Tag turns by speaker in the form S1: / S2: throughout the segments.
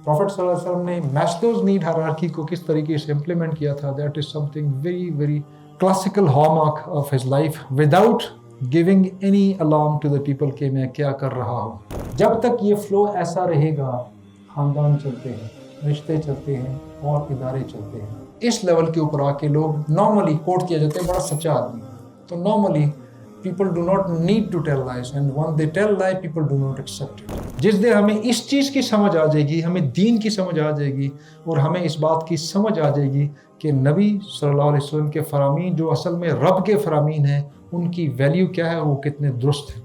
S1: Prophet صلی اللہ علیہ وسلم نے Maslow's need hierarchy کو کس طریقے سے implement کیا تھا, that is something very very classical hallmark of his life without giving any alarm to the people کہ میں کیا کر رہا ہوں. جب تک یہ فلو ایسا رہے گا, خاندان چلتے ہیں, رشتے چلتے ہیں اور ادارے چلتے ہیں. اس لیول کے اوپر آ کے لوگ نارملی کوٹ کیا جاتا ہے بڑا سچا آدمی, تو normally people do not need to tell lies, and when they tell lie people do not accept it. جس دن ہمیں اس چیز کی سمجھ آ جائے گی, ہمیں دین کی سمجھ آ جائے گی اور ہمیں اس بات کی سمجھ آ جائے گی کہ نبی صلی اللہ علیہ وسلم کے فرامین جو اصل میں رب کے فرامین ہیں, ان کی ویلیو کیا ہے, وہ کتنے درست ہیں.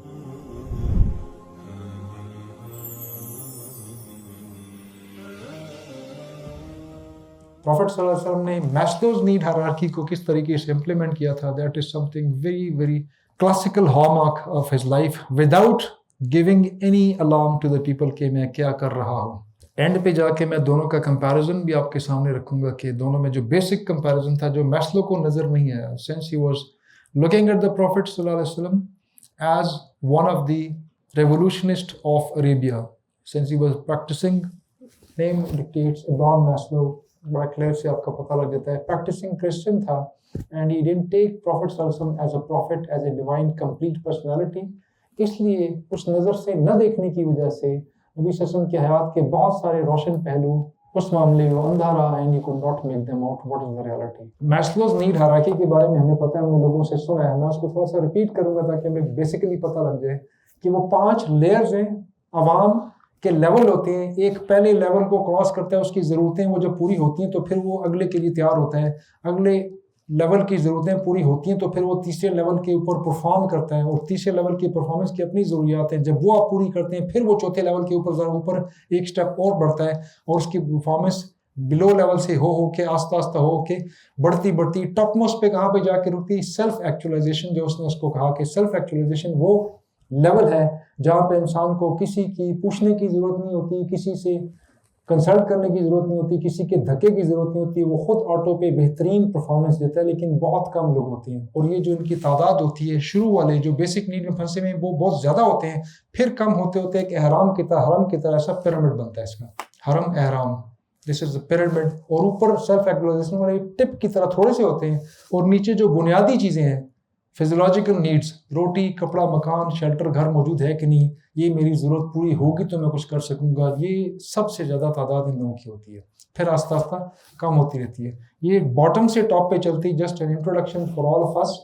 S1: Prophet صلی اللہ علیہ وسلم نے Maslow's need hierarchy کو کس طریقے سے implement کیا تھا, that is something very very classical hallmark of his life without giving any alarm to the people کہ میں کیا کر رہا ہوں. اینڈ پہ جا کے میں دونوں کا کمپیریزن بھی آپ کے سامنے رکھوں گا کہ دونوں میں جو بیسک کمپیریزن تھا جو میسلو کو نظر نہیں آیا, since he was looking at the Prophet صلی اللہ علیہ وسلم as one of the revolutionists of Arabia, since he was practicing, name dictates Abraham Maslow, بڑا کلیئر سے آپ کا پتہ لگ جاتا ہے, practicing Christian تھا, and he didn't take Prophet صلی اللہ علیہ وسلم as a prophet, as a divine complete personality. اس لیے اس نظر سے نہ دیکھنے کی وجہ سے نبی صلی اللہ علیہ وسلم کی حیات کے بہت سارے روشن پہلو اس معاملے میں اندھا رہا, and he could not make them out what is the reality. Maslow's need hierarchy کے بارے میں ہمیں پتہ ہے, ہم نے لوگوں سے سنا ہے, میں اس کو تھوڑا سا ریپیٹ کروں گا تاکہ ہمیں بیسیکلی پتہ لگ جائے کہ وہ 5 لیئرز ہیں. عوام کے لیول ہوتے ہیں, ایک پہلے لیول کو کراس کرتا ہے, اس کی ضرورتیں وہ جب پوری ہوتی ہیں تو پھر وہ اگلے کے لیے تیار ہوتا ہے, اگلے لیول کی ضرورتیں پوری ہوتی ہیں تو پھر وہ تیسرے لیول کے اوپر پرفارم کرتا ہے, اور تیسرے لیول کی پرفارمنس کی اپنی ضروریات ہیں, جب وہ آپ پوری کرتے ہیں پھر وہ چوتھے لیول کے اوپر ذرا اوپر ایک سٹیپ اور بڑھتا ہے, اور اس کی پرفارمنس بلو لیول سے ہو کے آہستہ آہستہ ہو کے بڑھتی ٹاپ موسٹ پہ کہاں پہ جا کے رکتی, سیلف ایکچولائزیشن, جو اس نے اس کو کہا کہ سیلف ایکچولائزیشن وہ لیول ہے جہاں پہ انسان کو کسی کی پوچھنے کی ضرورت نہیں ہوتی, کسی سے کنسلٹ کرنے کی ضرورت نہیں ہوتی, کسی کے دھکے کی ضرورت نہیں ہوتی, وہ خود آٹو پہ بہترین پرفارمنس دیتا ہے. لیکن بہت کم لوگ ہوتے ہیں, اور یہ جو ان کی تعداد ہوتی ہے شروع والے جو بیسک نیڈ میں پھنسے ہوئے وہ بہت زیادہ ہوتے ہیں, پھر کم ہوتے ہوتے ایک حرم کی طرح ایسا پیرامڈ بنتا ہے, اس کا حرم احرام, دس از پیرامڈ, اور اوپر سیلف ایکچولائزیشن والے ٹپ کی طرح تھوڑے سے ہوتے ہیں, اور نیچے جو بنیادی چیزیں ہیں فزیولوجیکل نیڈز, روٹی کپڑا مکان شیلٹر گھر موجود ہے کہ نہیں, یہ میری ضرورت پوری ہوگی تو میں کچھ کر سکوں گا, یہ سب سے زیادہ تعداد ان لوگوں کی ہوتی ہے, پھر آہستہ آہستہ کم ہوتی رہتی ہے. یہ باٹم سے ٹاپ پہ چلتی, just an introduction for all of us,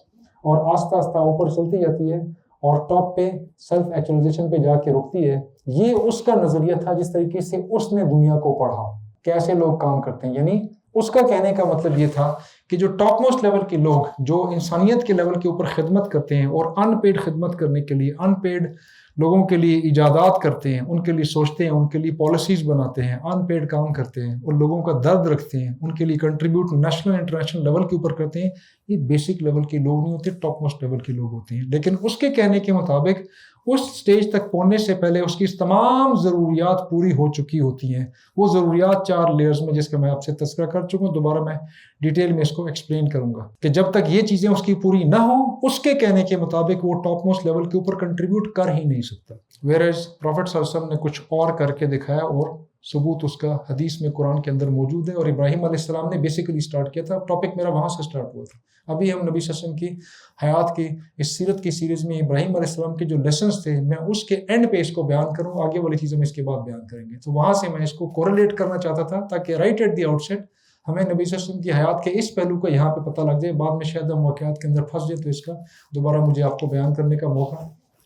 S1: اور آہستہ آہستہ اوپر چلتی جاتی ہے اور ٹاپ پہ سیلف ایکچولائزیشن پہ جا کے رکتی ہے. یہ اس کا نظریہ تھا جس طریقے سے اس نے دنیا کو پڑھا, کیسے لوگ کام کرتے ہیں. یعنی اس کا کہنے کا مطلب یہ تھا کہ جو ٹاپ موسٹ لیول کے لوگ جو انسانیت کے لیول کے اوپر خدمت کرتے ہیں, اور ان پیڈ خدمت کرنے کے لیے ان پیڈ لوگوں کے لیے ایجادات کرتے ہیں, ان کے لیے سوچتے ہیں, ان کے لیے پالیسیز بناتے ہیں, ان پیڈ کام کرتے ہیں, اور لوگوں کا درد رکھتے ہیں, ان کے لیے کنٹریبیوٹ نیشنل انٹرنیشنل لیول کے اوپر کرتے ہیں, یہ بیسک لیول کے لوگ نہیں ہوتے, ٹاپ موسٹ لیول کے لوگ ہوتے ہیں. لیکن اس کے کہنے کے مطابق اس سٹیج تک پہنچنے سے پہلے اس کی تمام ضروریات پوری ہو چکی ہوتی ہیں. وہ ضروریات 4 لیئرز میں, جس کا میں آپ سے تذکرہ کر چکا ہوں, دوبارہ میں ڈیٹیل میں اس کو ایکسپلین کروں گا کہ جب تک یہ چیزیں اس کی پوری نہ ہوں, اس کے کہنے کے مطابق وہ ٹاپ موسٹ لیول کے اوپر کنٹریبیوٹ کر ہی نہیں سکتا. ویئرز پروفٹ صلی اللہ علیہ وسلم نے کچھ اور کر کے دکھایا, اور ثبوت اس کا حدیث میں قرآن کے اندر موجود ہے. اور ابراہیم علیہ السلام نے بیسیکلی سٹارٹ کیا تھا, ٹاپک میرا وہاں سے سٹارٹ ہوا تھا. ابھی ہم نبی صلی اللہ علیہ وسلم کی حیات کی اس سیرت کی سیریز میں ابراہیم علیہ السلام کے جو لیسنز تھے, میں اس کے اینڈ پہ اس کو بیان کروں, آگے والی چیزیں ہم اس کے بعد بیان کریں گے. تو وہاں سے میں اس کو کوریلیٹ کرنا چاہتا تھا تاکہ رائٹ ایٹ دی آؤٹ سیٹ ہمیں نبی صلی اللہ علیہ وسلم کی حیات کے اس پہلو کو یہاں پہ پتہ لگ جائے. بعد میں شاید ہم واقعات کے اندر پھنس جائے تو اس کا دوبارہ مجھے آپ کو بیان کرنے کا موقع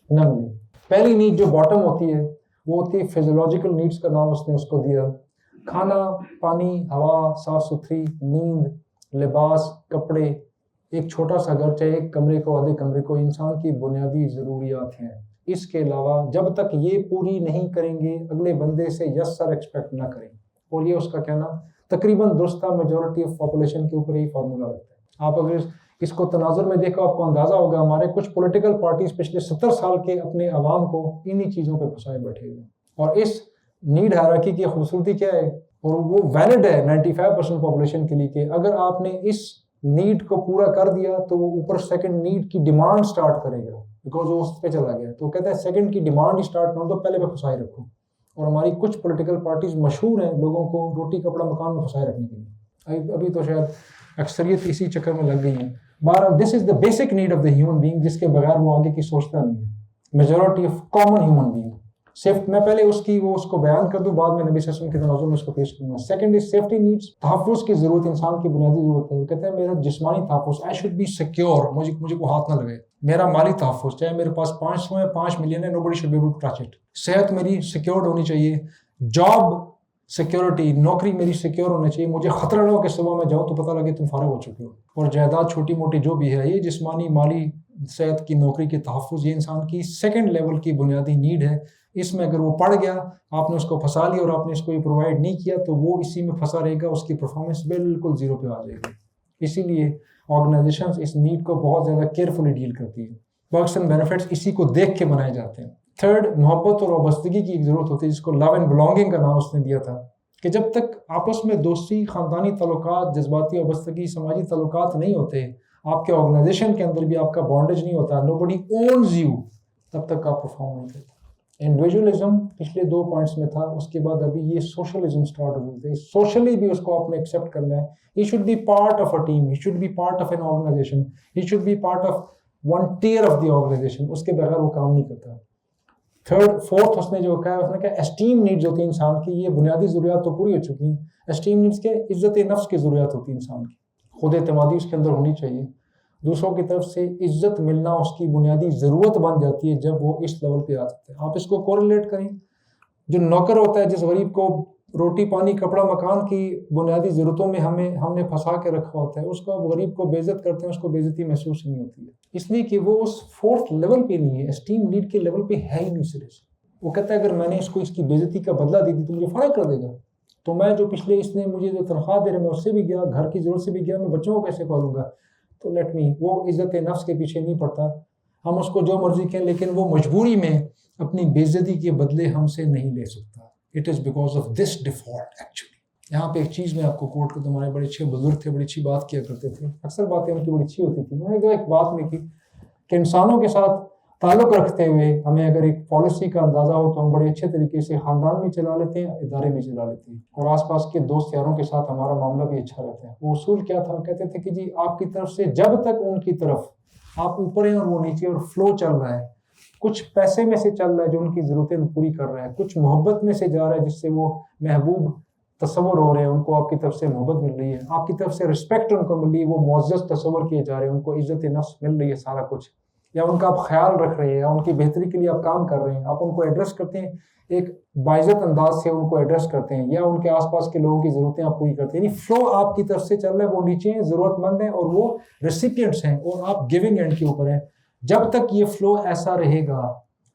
S1: نہ ملے. پہلی نیڈ جو باٹم ہوتی ہے وہ ہوتی ہے فزیولوجیکل نیڈس, کا نام اس نے اس کو دیا. کھانا, پانی, ہوا, صاف ستھری نیند, لباس, کپڑے, ایک چھوٹا سا گھر, چاہے ایک کمرے کو آدھے کمرے کو, انسان کی بنیادی ضروریات ہیں. اس کے علاوہ جب تک یہ پوری نہیں کریں گے اگلے بندے سے یس سر ایکسپیکٹ نہ کریں. اور یہ اس کا کہنا تقریباً درست تھا. میجورٹی آف پاپولیشن کے اوپر یہی فارمولا رہتا ہے. آپ اگر اس کو تناظر میں دیکھو آپ کو اندازہ ہوگا, ہمارے کچھ پولیٹیکل پارٹیز پچھلے 70 سال کے اپنے عوام کو انہی چیزوں پہ پھنسائے بیٹھے ہوئے. اور اس نیڈ ہائرارکی کی خوبصورتی کیا ہے, اور وہ ویلڈ ہے 95% پاپولیشن کے لیے, کہ اگر آپ نے اس نیڈ کو پورا کر دیا تو وہ اوپر سیکنڈ نیڈ کی ڈیمانڈ سٹارٹ کرے گا, بیکاز وہ اس پہ چلا گیا. تو کہتا ہے سیکنڈ کی ڈیمانڈ ہی سٹارٹ نہ ہو تو پہلے پہ پھنسائے رکھو. اور ہماری کچھ پولیٹیکل پارٹیز مشہور ہیں لوگوں کو روٹی کپڑا مکان میں پھنسائے رکھنے کے لیے. ابھی تو شاید اکثریت اسی چکر میں لگ گئی ہیں. بہرحال this is the basic need of the human being, جس کے بغیر وہ آگے کی سوچتا نہیں ہے. Majority of common human being. میں پہلے اس کو بیان کر دوں, بعد میں نبی صلی اللہ علیہ وسلم کے تناظر میں اس کو پیش کروں گا. Second is safety needs. تحفظ کی ضرورت انسان کی بنیادی ضرورت ہے. وہ کہتے ہیں میرا جسمانی تحفظ, آئی شوڈ بی سیکیور, مجھے کو ہاتھ نہ لگے. میرا مالی تحفظ, چاہے میرے پاس 500 ہے 5 ملین ہے, nobody should be able to touch it. صحت میری سیکیورڈ ہونی چاہیے. جاب سیکیورٹی, نوکری میری سیکیور ہونا چاہیے. مجھے خطرہ نہ ہو کہ صبح میں جاؤں تو پتہ لگے تم فارغ ہو چکے ہو. اور جائیداد چھوٹی موٹی جو بھی ہے, یہ جسمانی مالی صحت کی نوکری کے تحفظ, یہ انسان کی سیکنڈ لیول کی بنیادی نیڈ ہے. اس میں اگر وہ پڑ گیا, آپ نے اس کو پھنسا لیا اور آپ نے اس کو یہ پرووائڈ نہیں کیا, تو وہ اسی میں پھنسا رہے گا, اس کی پرفارمنس بالکل زیرو پہ آ جائے گی. اسی لیے آرگنائزیشنز اس نیڈ کو بہت زیادہ کیئرفلی ڈیل کرتی ہیں. پرکس اینڈ بینیفٹس اسی کو دیکھ کے بنائے جاتے ہیں. تھرڈ, محبت اور وابستگی کی ایک ضرورت ہوتی ہے, جس کو لو اینڈ بلانگنگ کا نام اس نے دیا تھا, کہ جب تک آپس میں دوستی, خاندانی تعلقات, جذباتی وابستگی, سماجی تعلقات نہیں ہوتے, آپ کے آرگنائزیشن کے اندر بھی آپ کا بانڈیج نہیں ہوتا, نوبڈی اونز یو, تب تک آپ پرفارم نہیں کرتے. انڈیویجولزم پچھلے 2 پوائنٹس میں تھا, اس کے بعد ابھی یہ سوشلزم سٹارٹ ہوتے ہیں. سوشلی بھی اس کو آپ نے ایکسیپٹ کرنا ہے. He should be part of a team, he should be part of an organization, he should be part of one tier of the organization. اس کے بغیر وہ کام نہیں کرتا. فورتھ اس نے جو کہا, اس نے کہا اسٹیم نیڈز ہوتی ہیں انسان کی. یہ بنیادی ضروریات تو پوری ہو چکی ہیں. اسٹیم نیڈز کے عزت نفس کی ضروریات ہوتی ہیں انسان کی. خود اعتمادی اس کے اندر ہونی چاہیے. دوسروں کی طرف سے عزت ملنا اس کی بنیادی ضرورت بن جاتی ہے جب وہ اس لیول پہ آ جاتے ہیں. آپ اس کو کوریلیٹ کریں, جو نوکر ہوتا ہے, جس غریب کو روٹی پانی کپڑا مکان کی بنیادی ضرورتوں میں ہم نے پھنسا کے رکھا ہوتا ہے, اس کو غریب کو بے عزت کرتے ہیں, اس کو بے عزتی محسوس نہیں ہوتی ہے, اس لیے کہ وہ اس 4th لیول پہ نہیں ہے, اسٹیم نیڈ کے لیول پہ ہے ہی نہیں سرے سے. وہ کہتا ہے اگر میں نے اس کو اس کی بے عزتی کا بدلہ دی تو مجھے فرق کر دے گا, تو میں جو پچھلے اس نے مجھے جو تنخواہ دے رہے میں اس سے بھی گیا, گھر کی ضرورت سے بھی گیا, میں بچوں کو کیسے پالوں گا. تو لیٹ می, وہ عزت نفس کے پیچھے نہیں پڑتا. ہم اس کو جو مرضی کہیں, لیکن وہ مجبوری میں اپنی بے عزتی کے بدلے ہم سے نہیں لے سکتا. It is because of this default actually. یہاں پہ ایک چیز میں آپ کو کوٹ کرتا ہوں, ہمارے بڑے اچھے بزرگ تھے, بڑی اچھی بات کیا کرتے تھے, اکثر باتیں ان کی بڑی اچھی ہوتی تھی. انہوں نے ایک بات میں کی کہ انسانوں کے ساتھ تعلق رکھتے ہوئے ہمیں اگر ایک پالیسی کا اندازہ ہو تو ہم بڑے اچھے طریقے سے خاندان میں چلا لیتے ہیں, ادارے میں چلا لیتے ہیں, اور آس پاس کے دوست یاروں کے ساتھ ہمارا معاملہ بھی اچھا رہتا ہے. وہ اصول کیا تھا, کہتے تھے کہ جی آپ کی طرف سے جب تک ان کی طرف آپ اوپر ہیں اور وہ نیچے, اور فلو چل رہا ہے, کچھ پیسے میں سے چل رہا ہے جو ان کی ضرورتیں پوری کر رہا ہے, کچھ محبت میں سے جا رہا ہے جس سے وہ محبوب تصور ہو رہے ہیں, ان کو آپ کی طرف سے محبت مل رہی ہے, آپ کی طرف سے رسپیکٹ ان کو مل رہی ہے, وہ معزز تصور کیے جا رہے ہیں, ان کو عزت نفس مل رہی ہے, سارا کچھ, یا ان کا آپ خیال رکھ رہے ہیں, یا ان کی بہتری کے لیے آپ کام کر رہے ہیں, آپ ان کو ایڈریس کرتے ہیں, ایک باعزت انداز سے ان کو ایڈریس کرتے ہیں, یا ان کے آس پاس کے لوگوں کی ضرورتیں آپ پوری کرتے ہیں. یعنی فلو آپ کی طرف سے چل رہا ہے, وہ نیچے ہیں, ضرورت مند ہیں, اور وہ ریسیپینٹس ہیں, اور آپ گیونگ اینڈ کے اوپر ہیں. جب تک یہ فلو ایسا رہے گا,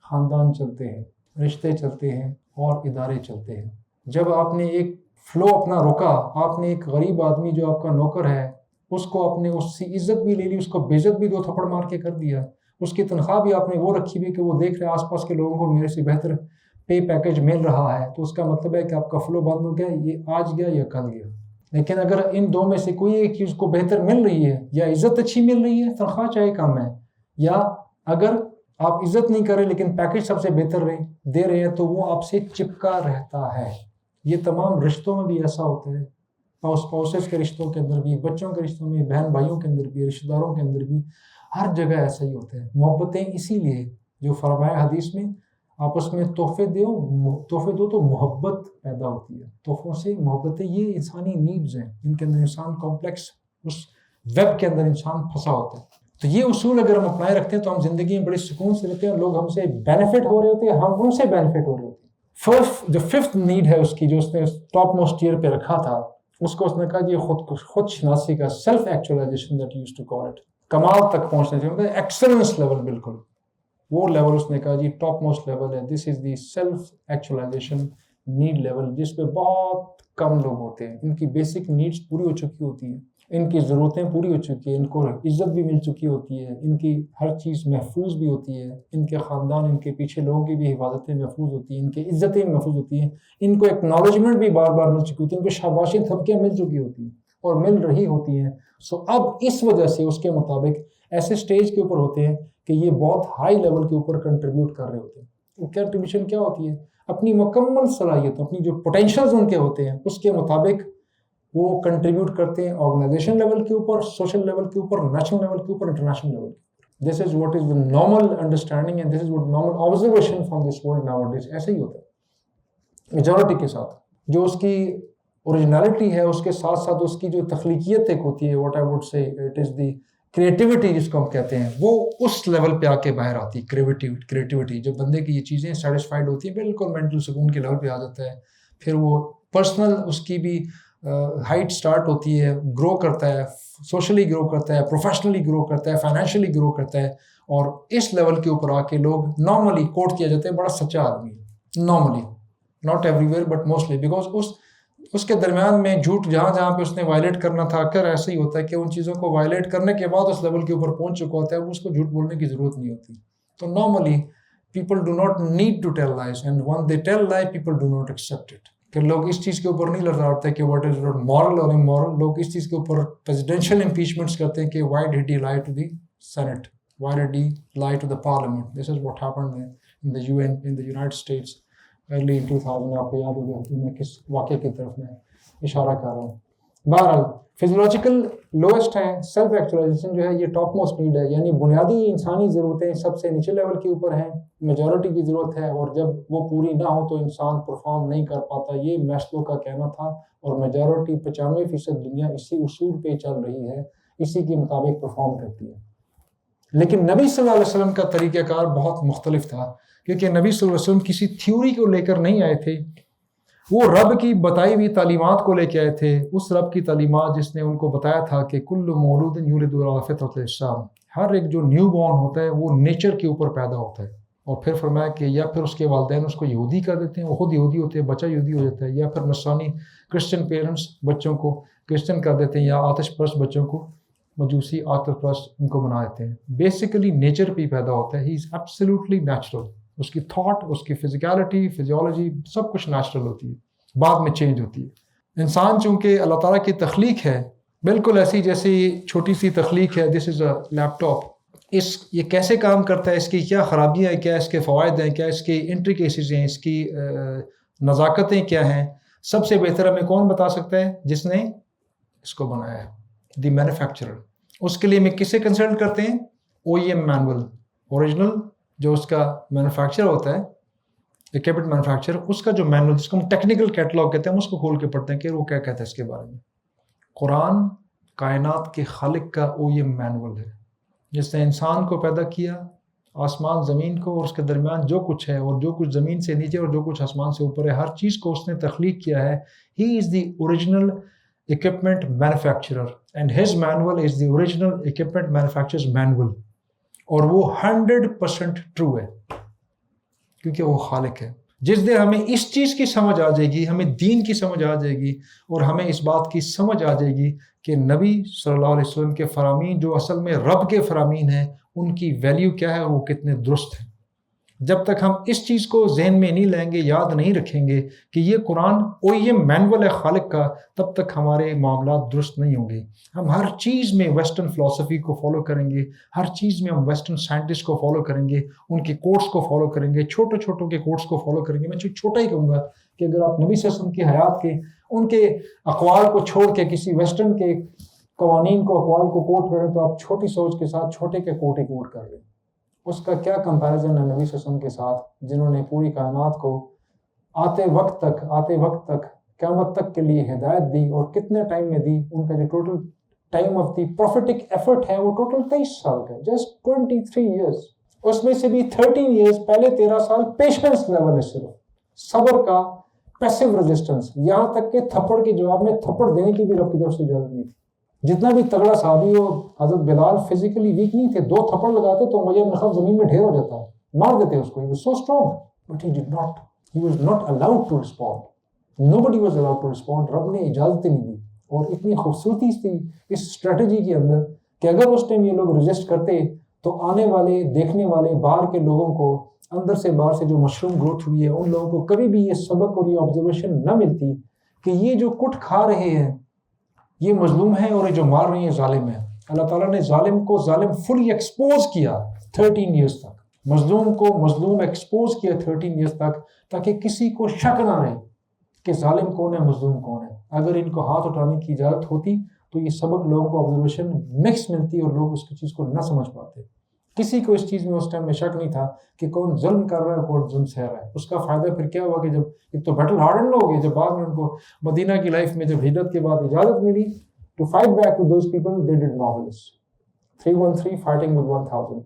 S1: خاندان چلتے ہیں, رشتے چلتے ہیں, اور ادارے چلتے ہیں. جب آپ نے ایک فلو اپنا روکا, آپ نے ایک غریب آدمی جو آپ کا نوکر ہے, اس کو آپ نے اس سے عزت بھی لے لی, اس کو بے عزت بھی 2 تھپڑ مار کے کر دیا, اس کی تنخواہ بھی آپ نے وہ رکھی ہوئی کہ وہ دیکھ رہے آس پاس کے لوگوں کو میرے سے بہتر پے پیکج مل رہا ہے, تو اس کا مطلب ہے کہ آپ کا فلو بند ہو گیا, یہ آج گیا یا کل گیا. لیکن اگر ان 2 میں سے کوئی ایک چیز کو بہتر مل رہی ہے, یا عزت اچھی مل رہی ہے, تنخواہ چاہے کم ہے, یا اگر آپ عزت نہیں کر رہے لیکن پیکج سب سے بہتر دے رہے ہیں, تو وہ آپ سے چپکا رہتا ہے. یہ تمام رشتوں میں بھی ایسا ہوتا ہے, اسپاؤسز کے رشتوں کے اندر بھی, بچوں کے رشتوں میں, بہن بھائیوں کے اندر بھی, رشتہ داروں کے اندر بھی, ہر جگہ ایسا ہی ہوتا ہے. محبتیں اسی لیے جو فرمایا حدیث میں, آپس میں تحفے دو تو محبت پیدا ہوتی ہے. تحفوں سے محبتیں, یہ انسانی نیڈز ہیں جن کے اندر انسان کمپلیکس اس ویب کے اندر انسان پھنسا ہوتا ہے. تو یہ اصول اگر ہم اپنائے رکھتے ہیں تو ہم زندگی میں بڑے سکون سے رہتے ہیں, لوگ ہم سے بینیفٹ ہو رہے ہوتے ہیں, ہم ان سے بینیفٹ ہو رہے ہوتے ہیں. جو 5th نیڈ ہے اس کی, جو اس نے ٹاپ موسٹ ٹیئر پہ رکھا تھا, اس کو اس نے کہا یہ خود شناسی کا self actualization that used to call it, کمال تک پہنچنا چاہیے, مطلب ایکسلنس لیول, بالکل وہ لیول اس نے کہا جی ٹاپ موسٹ لیول ہے. This is the self actualization need level, جس پہ بہت کم لوگ ہوتے ہیں. ان کی بیسک نیڈس پوری ہو چکی ہوتی ہیں, ان کی ضرورتیں پوری ہو چکی ہیں, ان کو عزت بھی مل چکی ہوتی ہے, ان کی ہر چیز محفوظ بھی ہوتی ہے, ان کے خاندان, ان کے پیچھے لوگوں کی بھی حفاظتیں محفوظ ہوتی ہیں, ان کی عزتیں محفوظ ہوتی ہیں, ان کو ایکنالجمنٹ بھی بار بار مل چکی ہوتی ہے, ان کو شاباشی تھپکیاں مل چکی ہوتی ہیں اور مل رہی ہوتی ہیں. اب اس وجہ سے اس کے مطابق ایسے سٹیج کے اوپر ہوتے ہیں کہ یہ بہت ہائی لیول کے اوپر کنٹریبیوٹ کر رہے ہوتے ہیں. کنٹریبیوشن کیا ہوتی ہے؟ اپنی مکمل صلاحیت، اپنی جو پوٹینشلز ان کے ہوتے ہیں اس کے مطابق وہ کنٹریبیوٹ کرتے ہیں آرگنائزیشن لیول کے اوپر، سوشل لیول کے اوپر، نیشنل لیول کے اوپر، انٹرنیشنل لیول کے اوپر. This is what is the normal understanding and this is what normal observation from this world nowadays. ایسا ہی ہوتا ہے میجورٹی کے ساتھ. جو اس کی اوریجنلٹی ہے اس کے ساتھ ساتھ اس کی جو تخلیقیت ایک ہوتی ہے، what I would say it is the creativity جس کو ہم کہتے ہیں، وہ اس لیول پہ آ کے باہر آتی ہے. کریٹیوٹی جب بندے کی یہ چیزیں سیٹسفائڈ ہوتی ہیں بالکل مینٹل سکون کے لیول پہ آ جاتا ہے. پھر وہ پرسنل اس کی بھی ہائٹ سٹارٹ ہوتی ہے، گرو کرتا ہے، سوشلی گرو کرتا ہے، پروفیشنلی گرو کرتا ہے، فائنینشلی گرو کرتا ہے. اور اس لیول کے اوپر آ کے لوگ نارملی کوٹ کیا جاتا ہے بڑا سچا آدمی ہے. Normally, not everywhere but mostly, because اس کے درمیان میں جھوٹ جہاں پہ اس نے وائلیٹ کرنا تھا، اکثر ایسا ہی ہوتا ہے کہ ان چیزوں کو وائلیٹ کرنے کے بعد اس لیول کے اوپر پہنچ چکا ہوتا ہے، اب اس کو جھوٹ بولنے کی ضرورت نہیں ہوتی. تو normally people do not need to tell lies and when they tell lie people do not accept it. کہ لوگ اس چیز کے اوپر نہیں لڑاتے کہ واٹ از مورل اور امورل. لوگ اس چیز کے اوپر پریزیڈینشیل امپیچمنٹس کرتے ہیں کہ Y did he lie to the senate, why did he lie to the parliament. This is what happened in the UN in the United States early 2000. آپ کو یاد ہوگا میں کس واقعے کی طرف میں اشارہ کر رہا ہوں. بہرحال فزیولوجیکل لوئسٹ ہیں، سیلف ایکچولائزیشن جو ہے یہ ٹاپ موسٹ نیڈ ہے، یعنی بنیادی انسانی ضرورتیں سب سے نیچے لیول کے اوپر ہیں، میجورٹی کی ضرورت ہے، اور جب وہ پوری نہ ہو تو انسان پرفارم نہیں کر پاتا. یہ میسلو کا کہنا تھا، اور میجورٹی 95% دنیا اسی اصول پہ چل رہی ہے، اسی کے مطابق پرفارم کرتی ہے. لیکن نبی صلی اللہ علیہ وسلم کا طریقہ کار بہت مختلف تھا، کیونکہ نبی صلی اللہ علیہ وسلم کسی تھیوری کو لے کر نہیں آئے تھے، وہ رب کی بتائی ہوئی تعلیمات کو لے کے آئے تھے. اس رب کی تعلیمات جس نے ان کو بتایا تھا کہ کل مولود یولد علی فطرۃ الاسلام، ہر ایک جو نیو بورن ہوتا ہے وہ نیچر کے اوپر پیدا ہوتا ہے. اور پھر فرمایا کہ یا پھر اس کے والدین اس کو یہودی کر دیتے ہیں، وہ خود یہودی ہوتے ہیں، بچہ یہودی ہو جاتا ہے، یا پھر نصرانی کرسچن پیرنٹس بچوں کو کرسچن کر دیتے ہیں، یا آتش پرست بچوں کو مجوسی آتش پرست ان کو بنا دیتے ہیں. بیسیکلی نیچر پہ پیدا ہوتا ہے. He is absolutely natural. اس کی تھاٹ، اس کی فزیکالٹی، فزیولوجی سب کچھ نیچرل ہوتی ہے، بعد میں چینج ہوتی ہے. انسان چونکہ اللہ تعالیٰ کی تخلیق ہے بالکل ایسی جیسے چھوٹی سی تخلیق ہے. This is a leap top. یہ کیسے کام کرتا ہے، اس کی کیا خرابیاں ہیں، کیا اس کے فوائد ہیں، کیا اس کی انٹریکیسیز ہیں، اس کی نزاکتیں کیا ہیں، سب سے بہتر ہمیں کون بتا سکتا ہے؟ جس نے اس کو بنایا ہے، دی مینوفیکچرر. اس کے لیے ہمیں کسے کنسلٹ کرتے ہیں؟ OEM مینول، اوریجنل جو اس کا مینوفیکچر ہوتا ہے، اکوپمنٹ مینوفیکچر، اس کا جو مینول جس کو ہم ٹیکنیکل کیٹلاگ کہتے ہیں، ہم اس کو کھول کے پڑھتے ہیں کہ وہ کیا کہتا ہے اس کے بارے میں. قرآن کائنات کے خالق کا OEM مینول ہے، جس نے انسان کو پیدا کیا، آسمان زمین کو، اور اس کے درمیان جو کچھ ہے، اور جو کچھ زمین سے نیچے اور جو کچھ آسمان سے اوپر ہے، ہر چیز کو اس نے تخلیق کیا ہے. He is the original equipment manufacturer and his manual is the original equipment manufacturer's manual. اور وہ 100% true ہے کیونکہ وہ خالق ہے. جس دن ہمیں اس چیز کی سمجھ آ جائے گی، ہمیں دین کی سمجھ آ جائے گی، اور ہمیں اس بات کی سمجھ آ جائے گی کہ نبی صلی اللہ علیہ وسلم کے فرامین جو اصل میں رب کے فرامین ہیں، ان کی ویلیو کیا ہے، وہ کتنے درست ہیں. جب تک ہم اس چیز کو ذہن میں نہیں لیں گے، یاد نہیں رکھیں گے کہ یہ قرآن OEM مینول ہے خالق کا، تب تک ہمارے معاملات درست نہیں ہوں گے. ہم ہر چیز میں ویسٹرن فلسفی کو فالو کریں گے، ہر چیز میں ہم ویسٹرن سائنٹسٹ کو فالو کریں گے، ان کے کوٹس کو فالو کریں گے، چھوٹوں کے کوٹس کو فالو کریں گے. میں چھوٹا ہی کہوں گا کہ اگر آپ نبی صلی اللہ علیہ وسلم کی حیات کے ان کے اقوال کو چھوڑ کے کسی ویسٹرن کے قوانین کو، اقوال کو کوٹ کریں، تو آپ چھوٹی سوچ کے ساتھ چھوٹے کے کوٹ ہی کوٹ کر لیں. اس کا کیا کمپیریزن ہے نبی صلی اللہ علیہ وسلم کے ساتھ، جنہوں نے پوری کائنات کو آتے وقت تک قیامت تک کے لیے ہدایت دی، اور کتنے ٹائم میں دی. ان کا جو total time of the prophetic effort ہے وہ ٹوٹل 23 سال کا ہے، جسٹ 23 ایئرس. اس میں سے بھی 13 ایئرس، پہلے 13 سال پیشنس لیول ہے، صرف صبر کا، پیسو ریزسٹنس، یہاں تک کہ تھپڑ کے جواب میں تھپڑ دینے کی بھی رب کی طرف سے اجازت نہیں تھی. جتنا بھی تگڑا صحابی ہو، حضرت بلال فزیکلی ویک نہیں تھے، 2 تھپڑ لگاتے تو مجھے نخب زمین میں ڈھیر ہو جاتا، مار دیتے اس کو. He was so strong, but he did not. He was not allowed to respond. Nobody was allowed to respond. رب نے اجازت نہیں دی. اور اتنی خوبصورتی تھی اس اسٹریٹجی کے اندر کہ اگر اس ٹائم یہ لوگ ریزسٹ کرتے تو آنے والے دیکھنے والے باہر کے لوگوں کو، اندر سے باہر سے جو مشروم گروتھ ہوئی ہے، ان لوگوں کو کبھی بھی یہ سبق اور یہ آبزرویشن نہ ملتی کہ یہ جو کٹ کھا رہے ہیں یہ مظلوم ہے، اور یہ جو مار رہے ہیں ظالم ہے. اللہ تعالیٰ نے ظالم کو ظالم فلی ایکسپوز کیا 13 ایئرس تک. مظلوم کو مظلوم ایکسپوز کیا 13 ایئرس تک تاکہ کسی کو شک نہ رہے کہ ظالم کون ہے مظلوم کون ہے. اگر ان کو ہاتھ اٹھانے کی اجازت ہوتی تو یہ سبق لوگوں کو آبزرویشن مکس ملتی اور لوگ اس کی چیز کو نہ سمجھ پاتے. کسی کو اس چیز میں اس ٹائم میں شک نہیں تھا کہ کون ظلم کر رہا ہے کون ظلم سہ رہا ہے. اس کا فائدہ پھر کیا ہوا کہ جب ایک تو بیٹل ہارڈن لوگ ہیں, جب بعد میں ان کو مدینہ کی لائف میں جب ہجرت کے بعد اجازت ملی to fight back with those people, they did marvels. 313 fighting with 1000,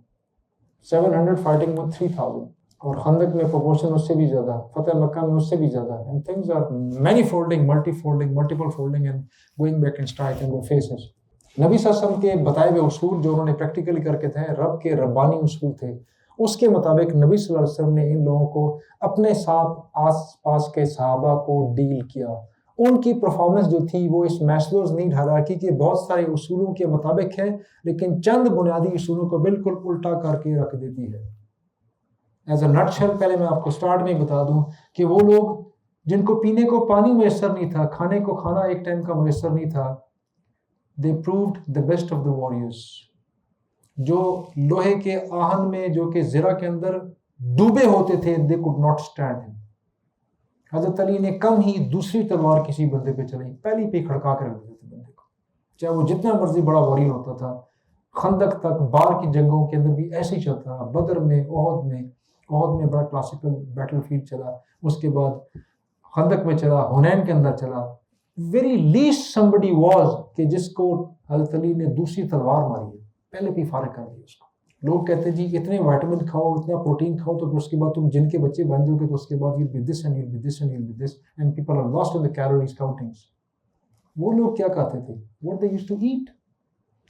S1: 700 fighting with 3000, اور خندق میں پروپورشن اس سے بھی زیادہ, فتح مکہ میں اس سے بھی زیادہ. And things are many folding, multi folding, multiple folding and going back and strike in their faces. نبی صلی اللہ علیہ وسلم کے بتائے ہوئے اصول جو انہوں نے پریکٹیکلی کر کے تھے, رب کے ربانی اصول تھے, اس کے مطابق نبی صلی اللہ علیہ وسلم نے ان لوگوں کو اپنے ساتھ آس پاس کے صحابہ کو ڈیل کیا. ان کی پرفارمنس جو تھی وہ اس میسلوز نیڈ ہائرارکی کے بہت سارے اصولوں کے مطابق ہے, لیکن چند بنیادی اصولوں کو بالکل الٹا کر کے رکھ دیتی ہے. ایز اے نٹ شیل پہلے میں آپ کو سٹارٹ میں ہی بتا دوں کہ وہ لوگ جن کو پینے کو پانی میسر نہیں تھا, کھانے کو کھانا ایک ٹائم کا میسر نہیں تھا, they proved the best of the warriors. جو لوہے کے آہن میں جو کہ زرہ کے اندر ڈوبے ہوتے تھے, they could not stand him. حضرت علی نے کم ہی دوسری تلوار کسی بندے پہ چلائی, پہلی پہ کھڑکا کے رکھ دیتے تھے بندے کو, چاہے وہ جتنا مرضی بڑا واریر ہوتا تھا. خندق تک بار کی جنگوں کے اندر بھی ایسے ہی چلتا رہا. بدر میں, احد میں بڑا کلاسیکل بیٹل فیلڈ چلا, اس کے بعد خندق میں چلا, حنین کے اندر چلا. ویری لیسٹ somebody was کہ جس کو حضرت علی نے دوسری تلوار ماری ہے, پہلے بھی فارغ کر دیا اس کو. لوگ کہتے ہیں جی اتنے وائٹامن کھاؤ, اتنا پروٹین کھاؤ, تو پھر اس کے بعد تم جن کے بچے بن جاؤ گے, تو اس کے بعد you'll be this and you'll be this and you'll be this and people are lost in the calories countings. وہ لوگ کیا کہتے تھے, what they used to eat.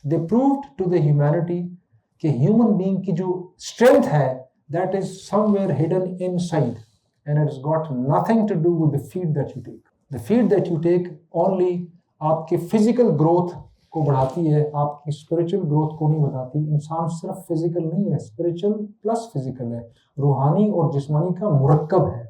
S1: They proved to the humanity کہ human being کی جو strength ہے that is somewhere hidden inside and it has got nothing to do with the feed that you take. The feed that you take only آپ کے physical growth کو بڑھاتی ہے, آپ کی اسپریچل گروتھ کو نہیں بڑھاتی. انسان صرف فزیکل نہیں ہے, اسپریچل پلس فزیکل ہے, روحانی اور جسمانی کا مرکب ہے.